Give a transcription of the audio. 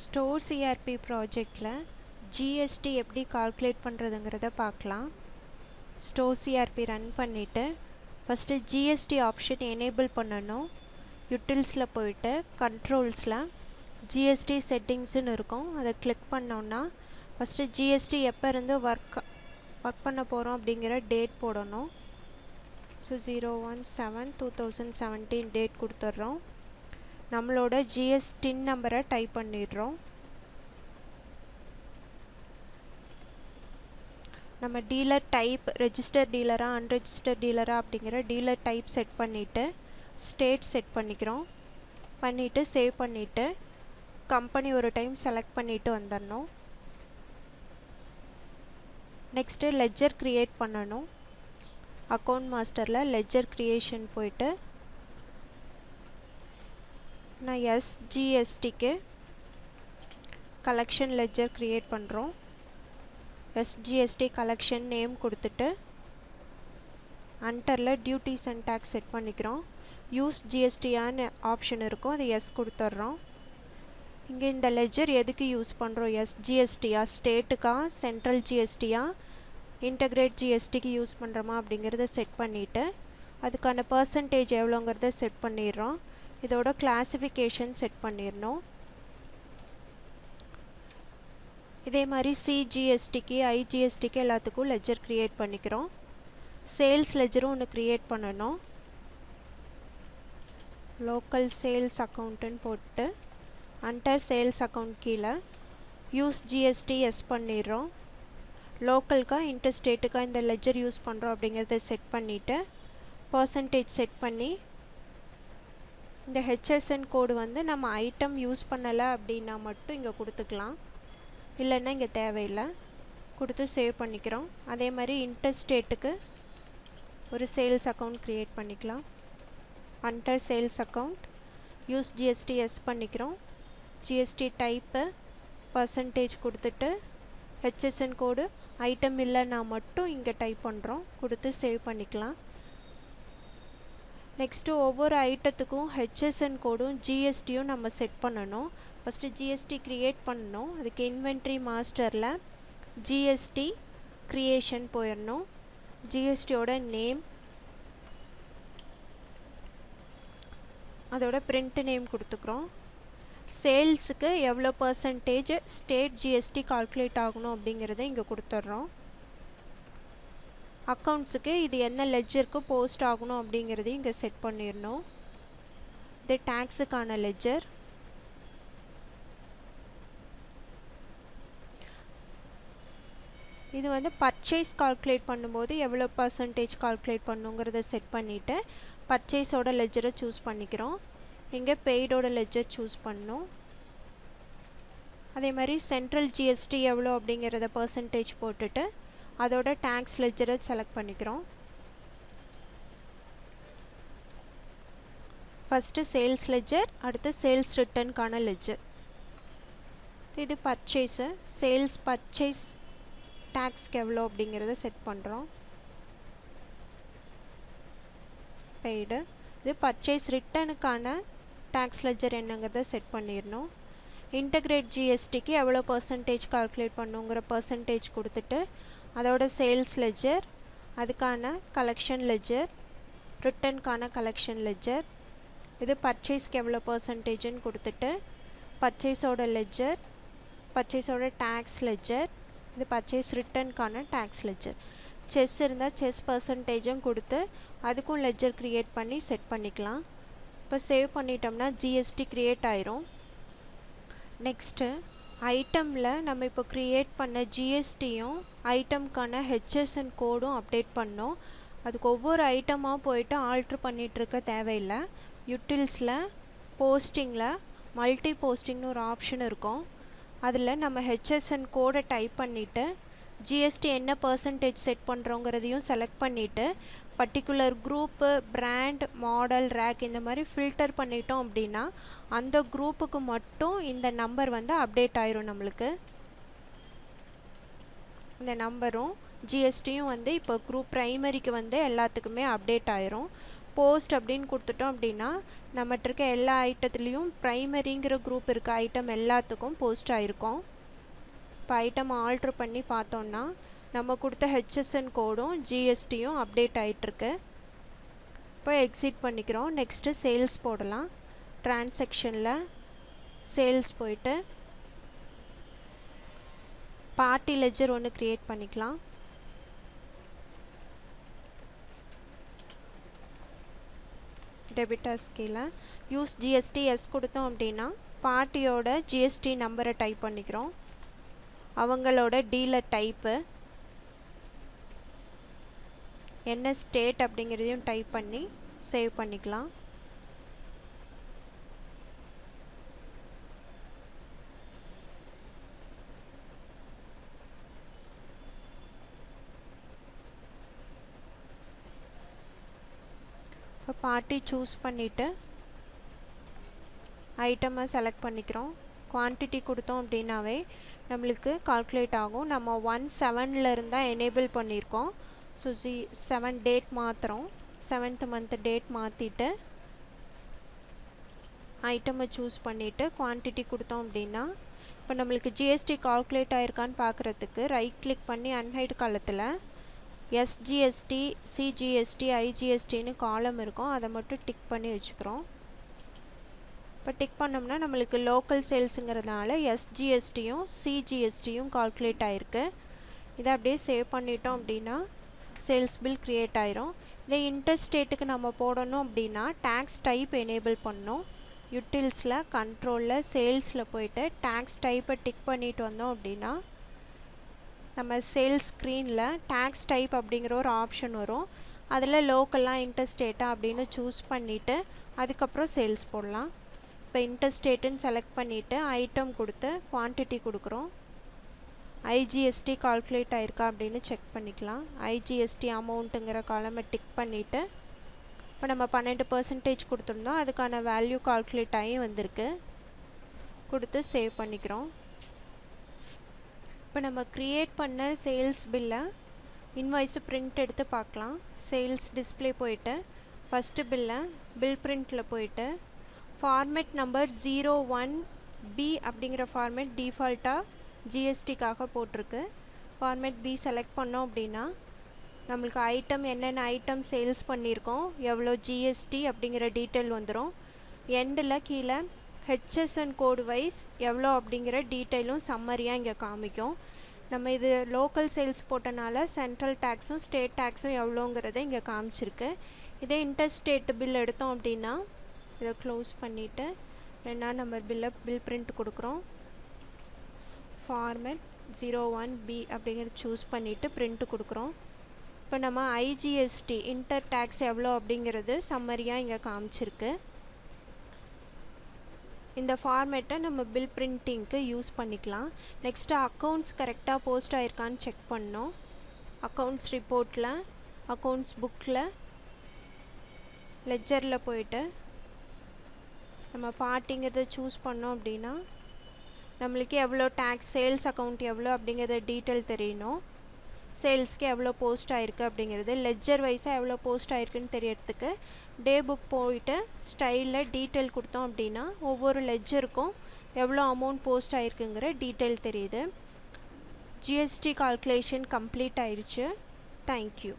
Store CRP ப்ராஜெக்டில் GST எப்படி calculate பண்ணுறதுங்கிறத பார்க்கலாம். ஸ்டோர் சிஆர்பி ரன் பண்ணிவிட்டு ஃபஸ்ட்டு ஜிஎஸ்டி ஆப்ஷன் எனேபிள் பண்ணணும். யூட்டில்ஸில் போயிட்டு கண்ட்ரோல்ஸில் ஜிஎஸ்டி செட்டிங்ஸ்னு இருக்கும், அதை கிளிக் பண்ணோன்னா ஃபஸ்ட்டு ஜிஎஸ்டி எப்போ இருந்து ஒர்க் பண்ண போகிறோம் அப்படிங்கிற டேட் போடணும். ஸோ 01/7/2017 டேட் கொடுத்துட்றோம். நம்மளோட ஜிஎஸ்டின் நம்பரை டைப் பண்ணிடுறோம். நம்ம டீலர் டைப் ரெஜிஸ்டர் டீலரா அன்ரெஜிஸ்டர் டீலரா அப்படிங்கிற டீலர் டைப் செட் பண்ணிவிட்டு ஸ்டேட் செட் பண்ணிக்கிறோம். பண்ணிவிட்டு சேவ் பண்ணிவிட்டு கம்பெனி ஒரு டைம் செலக்ட் பண்ணிவிட்டு வந்துடணும். நெக்ஸ்ட்டு லெட்ஜர் க்ரியேட் பண்ணணும். அக்கௌண்ட் மாஸ்டரில் லெட்ஜர் க்ரியேஷன் போயிட்டு நான் எஸ்ஜிஎஸ்டிக்கு கலெக்ஷன் லெட்ஜர் க்ரியேட் பண்ணுறோம். எஸ்ஜிஎஸ்டி கலெக்ஷன் நேம் கொடுத்துட்டு அண்டரில் டியூட்டிஸ் அண்ட் டேக்ஸ் செட் பண்ணிக்கிறோம். யூஸ் ஜிஎஸ்டியான்னு ஆப்ஷன் இருக்கும், அது எஸ் கொடுத்துட்றோம். இங்கே இந்த லெட்ஜர் எதுக்கு யூஸ் பண்ணுறோம்? எஸ்ஜிஎஸ்டியா, ஸ்டேட்டுக்கா, சென்ட்ரல் ஜிஎஸ்டியா, இன்டகிரேட் ஜிஎஸ்டிக்கு யூஸ் பண்ணுறோமா அப்படிங்கிறத செட் பண்ணிவிட்டு அதுக்கான பர்சன்டேஜ் எவ்வளோங்கிறத செட் பண்ணிடுறோம். இதோட கிளாஸிஃபிகேஷன் செட் பண்ணிடணும். இதே மாதிரி சிஜிஎஸ்டிக்கு ஐஜிஎஸ்டிக்கு எல்லாத்துக்கும் லெட்ஜர் க்ரியேட் பண்ணிக்கிறோம். சேல்ஸ் லெட்ஜரும் ஒன்று க்ரியேட் பண்ணணும். லோக்கல் சேல்ஸ் அக்கௌண்ட்டுன்னு போட்டு அண்டர் சேல்ஸ் அக்கௌண்ட் கீழே யூஸ் ஜிஎஸ்டி எஸ் பண்ணிடுறோம். லோக்கலுக்கா இன்டர்ஸ்டேட்டுக்கா இந்த லெட்ஜர் யூஸ் பண்ணுறோம் அப்படிங்கிறத செட் பண்ணிவிட்டு பர்சன்டேஜ் செட் பண்ணி இந்த ஹெச்எஸ்என் கோடு வந்து நம்ம ஐட்டம் யூஸ் பண்ணலை அப்படின்னா மட்டும் இங்கே கொடுத்துக்கலாம், இல்லைன்னா இங்கே தேவையில்லை. கொடுத்து சேவ் பண்ணிக்கிறோம். அதே மாதிரி இன்டர்ஸ்டேட்டுக்கு ஒரு சேல்ஸ் அக்கௌண்ட் க்ரியேட் பண்ணிக்கலாம். Under sales account use GST எஸ் பண்ணிக்கிறோம். ஜிஎஸ்டி டைப்பு பர்சன்டேஜ் கொடுத்துட்டு ஹெச்எஸ்என் கோடு ஐட்டம் இல்லைன்னா மட்டும் இங்கே டைப் பண்ணுறோம். கொடுத்து சேவ் பண்ணிக்கலாம். நெக்ஸ்ட்டு ஒவ்வொரு ஐட்டத்துக்கும் ஹெச்எஸ்என் கோடும் ஜிஎஸ்டியும் நம்ம செட் பண்ணணும். ஃபஸ்ட்டு ஜிஎஸ்டி க்ரியேட் பண்ணணும். அதுக்கு இன்வென்ட்ரி மாஸ்டரில் ஜிஎஸ்டி க்ரியேஷன் போயிடணும். ஜிஎஸ்டியோட நேம், அதோட பிரிண்ட் நேம் கொடுத்துக்கிறோம். சேல்ஸுக்கு எவ்வளோ பர்சன்டேஜ் ஸ்டேட் ஜிஎஸ்டி கால்குலேட் ஆகணும் அப்படிங்கிறத இங்கே கொடுத்துட்றோம். அக்கௌண்ட்ஸுக்கு இது என்ன லெட்ஜருக்கு போஸ்ட் ஆகணும் அப்படிங்கிறதையும் இங்கே செட் பண்ணிடணும். இது டேக்ஸுக்கான லெட்ஜர். இது வந்து பர்ச்சேஸ் கால்குலேட் பண்ணும்போது எவ்வளோ பர்சன்டேஜ் கால்குலேட் பண்ணுங்கிறத செட் பண்ணிவிட்டு பர்ச்சேஸோட லெட்ஜரை சூஸ் பண்ணிக்கிறோம். இங்கே பெய்டோட லெட்ஜர் சூஸ் பண்ணணும். அதே மாதிரி சென்ட்ரல் ஜிஎஸ்டி எவ்வளோ அப்படிங்கிறத பர்சன்டேஜ் போட்டுட்டு அதோட டேக்ஸ் லெட்ஜரை செலக்ட் பண்ணிக்கிறோம். ஃபஸ்ட்டு சேல்ஸ் லெட்ஜர், அடுத்து சேல்ஸ் ரிட்டர்னுக்கான லெட்ஜர். இது பர்ச்சேஸு, சேல்ஸ் பர்ச்சேஸ் டேக்ஸ்க்கு எவ்வளோ அப்படிங்கிறத செட் பண்ணுறோம். பெய்டு. இது பர்ச்சேஸ் ரிட்டர்னுக்கான டேக்ஸ் லெட்ஜர் என்னங்கிறத செட் பண்ணிடணும். இன்டகிரேட் ஜிஎஸ்டிக்கு எவ்வளோ பர்சன்டேஜ் கால்குலேட் பண்ணுங்கிற பர்சன்டேஜ் கொடுத்துட்டு அதோட சேல்ஸ் லெட்ஜர், அதுக்கான கலெக்ஷன் லெட்ஜர், ரிட்டர்னுக்கான கலெக்ஷன் லெட்ஜர். இது பர்ச்சேஸ்க்கு எவ்வளோ பர்சன்டேஜ்னு கொடுத்துட்டு பர்ச்சேஸோட லெட்ஜர், பர்ச்சேஸோட டேக்ஸ் லெட்ஜர், இது பர்ச்சேஸ் ரிட்டர்னுக்கான டேக்ஸ் லெட்ஜர். செஸ் இருந்தால் செஸ் பர்சன்டேஜும் கொடுத்து அதுக்கும் லெட்ஜர் க்ரியேட் பண்ணி செட் பண்ணிக்கலாம். இப்போ சேவ் பண்ணிட்டோம்னா ஜிஎஸ்டி க்ரியேட் ஆயிரும். நெக்ஸ்ட்டு ஐட்டமில் நம்ம இப்போ க்ரியேட் பண்ண ஜிஎஸ்டியும் ஐட்டம்க்கான ஹெச்எஸ்என் கோடும் அப்டேட் பண்ணோம். அதுக்கு ஒவ்வொரு ஐட்டமாக போயிட்டு ஆல்ட்ரு பண்ணிகிட்ருக்க தேவையில்லை. யூட்டில்ஸில் போஸ்டிங்கில் மல்டி போஸ்டிங்னு ஒரு ஆப்ஷன் இருக்கும். அதில் நம்ம ஹெச்எஸ்என் கோடை டைப் பண்ணிவிட்டு ஜிஎஸ்டி என்ன பர்சன்டேஜ் செட் பண்ணுறோங்கிறதையும் செலக்ட் பண்ணிவிட்டு particular group, brand, model, rack இந்த மாதிரி ஃபில்டர் பண்ணிட்டோம் அப்படின்னா அந்த குரூப்புக்கு மட்டும் இந்த நம்பர் வந்து அப்டேட் ஆயிரும். நம்மளுக்கு இந்த நம்பரும் ஜிஎஸ்டியும் வந்து இப்போ குரூப் ப்ரைமரிக்கு வந்து எல்லாத்துக்குமே அப்டேட் ஆயிரும். போஸ்ட் அப்படின்னு கொடுத்துட்டோம் அப்படின்னா நம்மகிட்ட இருக்க எல்லா ஐட்டத்துலேயும் ப்ரைமரிங்கிற குரூப் இருக்க ஐட்டம் எல்லாத்துக்கும் போஸ்ட் ஆகிருக்கும். இப்போ ஐட்டம் ஆல்ட்ரு பண்ணி பார்த்தோன்னா நம்ம கொடுத்த ஹெச்எஸ்என் கோடும் ஜிஎஸ்டியும் அப்டேட் ஆகிட்டுருக்கு. இப்போ எக்ஸிட் பண்ணிக்கிறோம். நெக்ஸ்ட்டு சேல்ஸ் போடலாம். டிரான்சாக்ஷனில் சேல்ஸ் போயிட்டு பார்ட்டி லெஜர் ஒன்று க்ரியேட் பண்ணிக்கலாம். டெபிட்டர்ஸ் கீழே யூஸ் ஜிஎஸ்டி எஸ் கொடுத்தோம் அப்படின்னா பார்ட்டியோட ஜிஎஸ்டி நம்பரை டைப் பண்ணிக்கிறோம். அவங்களோட டீலர் டைப்பு என்ன ஸ்டேட் அப்படிங்கிறதையும் டைப் பண்ணி சேவ் பண்ணிக்கலாம். இப்போ பார்ட்டி சூஸ் பண்ணிவிட்டு ஐட்டமை செலக்ட் பண்ணிக்கிறோம். குவான்டிட்டி கொடுத்தோம் அப்படின்னாவே நம்மளுக்கு கால்குலேட் ஆகும். நம்ம 1/7 இருந்தால் எனேபிள் பண்ணியிருக்கோம். ஸோ 7 டேட் மாற்றுறோம். 7th month டேட் மாற்றிட்டு ஐட்டமை சூஸ் பண்ணிவிட்டு குவான்டிட்டி கொடுத்தோம் அப்படின்னா இப்போ நம்மளுக்கு ஜிஎஸ்டி கால்குலேட் ஆகிருக்கான்னு பார்க்குறதுக்கு ரைட் கிளிக் பண்ணி அன்ஹைட் காலத்தில் எஸ்ஜிஎஸ்டி, சிஜிஎஸ்டி, ஐஜிஎஸ்டின்னு காலம் இருக்கும். அதை மட்டும் டிக் பண்ணி வச்சுக்கிறோம். இப்போ டிக் பண்ணோம்னா நம்மளுக்கு லோக்கல் சேல்ஸுங்கிறதுனால எஸ்ஜிஎஸ்டியும் சிஜிஎஸ்டியும் கால்குலேட் ஆகிருக்கு. இதை அப்படியே சேவ் பண்ணிட்டோம் அப்படின்னா சேல்ஸ் பில் க்ரியேட் ஆயிரும். இதே இன்டர்ஸ்டேட்டுக்கு நம்ம போடணும் அப்படின்னா டேக்ஸ் டைப் எனேபிள் பண்ணணும். யூட்டில்ஸில் கண்ட்ரோலில் சேல்ஸில் போயிட்டு டேக்ஸ் டைப்பை டிக் பண்ணிட்டு வந்தோம் அப்படின்னா நம்ம சேல்ஸ் ஸ்க்ரீனில் டேக்ஸ் டைப் அப்படிங்கிற ஒரு ஆப்ஷன் வரும். அதில் லோக்கலாக இன்டர்ஸ்டேட்டாக அப்படின்னு சூஸ் பண்ணிவிட்டு அதுக்கப்புறம் சேல்ஸ் போடலாம். இப்போ இன்டர்ஸ்டேட்டுன்னு செலக்ட் பண்ணிவிட்டு ஐட்டம் கொடுத்து குவான்டிட்டி கொடுக்குறோம். ஐஜிஎஸ்டி கால்குலேட் ஆகிருக்கா அப்படின்னு செக் பண்ணிக்கலாம். ஐஜிஎஸ்டி அமௌண்ட்டுங்கிற காலமை டிக் பண்ணிவிட்டு இப்போ நம்ம 12% கொடுத்துருந்தோம். அதுக்கான வேல்யூ கால்குலேட் ஆகி வந்திருக்கு. கொடுத்து சேவ் பண்ணிக்கிறோம். இப்போ நம்ம க்ரியேட் பண்ண சேல்ஸ் பில்லை இன்வாய்ஸு பிரிண்ட் எடுத்து பார்க்கலாம். சேல்ஸ் டிஸ்பிளே போயிட்டு ஃபஸ்ட்டு பில் பிரிண்ட்டில் போயிட்டு ஃபார்மேட் நம்பர் 01B அப்படிங்கிற ஃபார்மேட் டிஃபால்ட்டாக ஜிஎஸ்டிக்காக போட்டிருக்கு. ஃபார்மேட் பி செலக்ட் பண்ணோம் அப்படின்னா நம்மளுக்கு ஐட்டம் என்னென்ன ஐட்டம் சேல்ஸ் பண்ணியிருக்கோம், எவ்வளோ ஜிஎஸ்டி அப்படிங்கிற டீட்டெயில் வந்துடும். எண்டில் கீழே ஹெச்எஸ்என் கோடு வைஸ் எவ்வளோ அப்படிங்கிற டீட்டெயிலும் சம்மரியாக இங்கே காமிக்கும். நம்ம இது லோக்கல் சேல்ஸ் போட்டனால சென்ட்ரல் டேக்ஸும் ஸ்டேட் டேக்ஸும் எவ்வளோங்கிறத இங்கே காமிச்சிருக்கு. இதே இன்டர்ஸ்டேட் பில் எடுத்தோம் அப்படின்னா இதை க்ளோஸ் பண்ணிவிட்டு 2ஆம் நம்பர் பில் பிரிண்ட் கொடுக்குறோம். ஃபார்மேட் 01B அப்படிங்கிறது சூஸ் பண்ணிவிட்டு பிரிண்ட்டு கொடுக்குறோம். இப்போ நம்ம ஐஜிஎஸ்டி இன்டர் டேக்ஸ் எவ்வளோ அப்படிங்கிறது சம்மரியாக இங்கே காமிச்சிருக்கு. இந்த ஃபார்மேட்டை நம்ம பில் பிரிண்டிங்க்கு யூஸ் பண்ணிக்கலாம். நெக்ஸ்ட்டு அக்கௌண்ட்ஸ் கரெக்டாக போஸ்ட் ஆகிருக்கான்னு செக் பண்ணோம். அக்கௌண்ட்ஸ் ரிப்போர்ட்டில் அக்கௌண்ட்ஸ் புக்கில் லெஜரில் போயிட்டு நம்ம பார்ட்டிங்கிறத சூஸ் பண்ணோம் அப்படின்னா நம்மளுக்கு எவ்வளோ டேக்ஸ் சேல்ஸ் அக்கௌண்ட் எவ்வளோ அப்படிங்கிறத டீட்டெயில் தெரியணும். சேல்ஸ்க்கு எவ்வளோ போஸ்ட் ஆகிருக்கு அப்படிங்கிறது லெஜர் வைஸாக எவ்வளோ போஸ்ட் ஆகிருக்குன்னு தெரியறதுக்கு டே புக் போயிட்டு ஸ்டைலில் டீட்டெயில் கொடுத்தோம் அப்படின்னா ஒவ்வொரு லெஜருக்கும் எவ்வளோ அமௌண்ட் போஸ்ட் ஆகிருக்குங்கிற டீட்டெயில் தெரியுது. ஜிஎஸ்டி கால்குலேஷன் கம்ப்ளீட் ஆயிடுச்சு. தேங்க்யூ.